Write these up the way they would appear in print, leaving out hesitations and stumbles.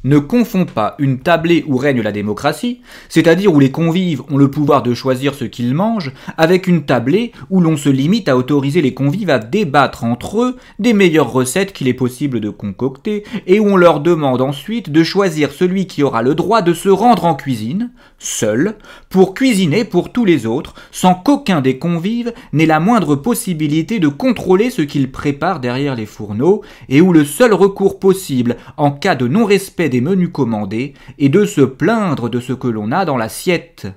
Ne confonds pas une tablée où règne la démocratie, c'est-à-dire où les convives ont le pouvoir de choisir ce qu'ils mangent, avec une tablée où l'on se limite à autoriser les convives à débattre entre eux des meilleures recettes qu'il est possible de concocter, et où on leur demande ensuite de choisir celui qui aura le droit de se rendre en cuisine, seul, pour cuisiner pour tous les autres, sans qu'aucun des convives n'ait la moindre possibilité de contrôler ce qu'ils préparent derrière les fourneaux, et où le seul recours possible en cas de non-respect des menus commandés est de se plaindre de ce que l'on a dans l'assiette.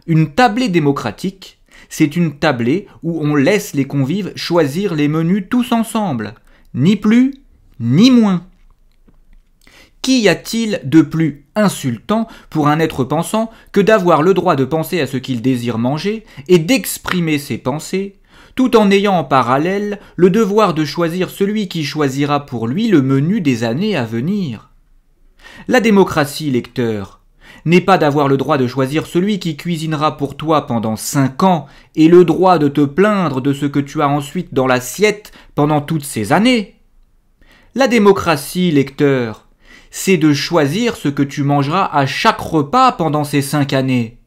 Une tablée démocratique, c'est une tablée où on laisse les convives choisir les menus tous ensemble, ni plus ni moins. Qu'y a-t-il de plus insultant pour un être pensant que d'avoir le droit de penser à ce qu'il désire manger et d'exprimer ses pensées, tout en ayant en parallèle le devoir de choisir celui qui choisira pour lui le menu des années à venir? La démocratie, lecteur, n'est pas d'avoir le droit de choisir celui qui cuisinera pour toi pendant 5 ans et le droit de te plaindre de ce que tu as ensuite dans l'assiette pendant toutes ces années. La démocratie, lecteur, c'est de choisir ce que tu mangeras à chaque repas pendant ces 5 années.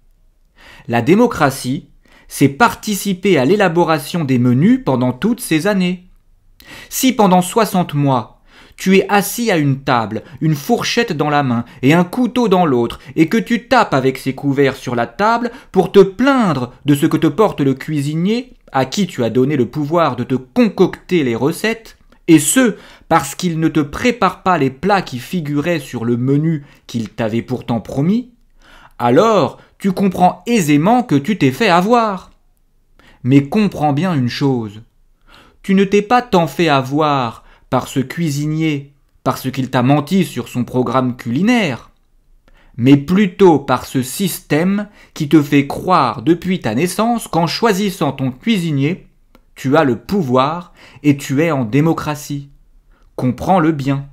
La démocratie, c'est participer à l'élaboration des menus pendant toutes ces années. Si pendant 60 mois, tu es assis à une table, une fourchette dans la main et un couteau dans l'autre, et que tu tapes avec ces couverts sur la table pour te plaindre de ce que te porte le cuisinier, à qui tu as donné le pouvoir de te concocter les recettes, et ce, parce qu'il ne te prépare pas les plats qui figuraient sur le menu qu'il t'avait pourtant promis, alors tu comprends aisément que tu t'es fait avoir. Mais comprends bien une chose, tu ne t'es pas tant fait avoir par ce cuisinier, parce qu'il t'a menti sur son programme culinaire, mais plutôt par ce système qui te fait croire depuis ta naissance qu'en choisissant ton cuisinier, tu as le pouvoir et tu es en démocratie. Comprends-le bien.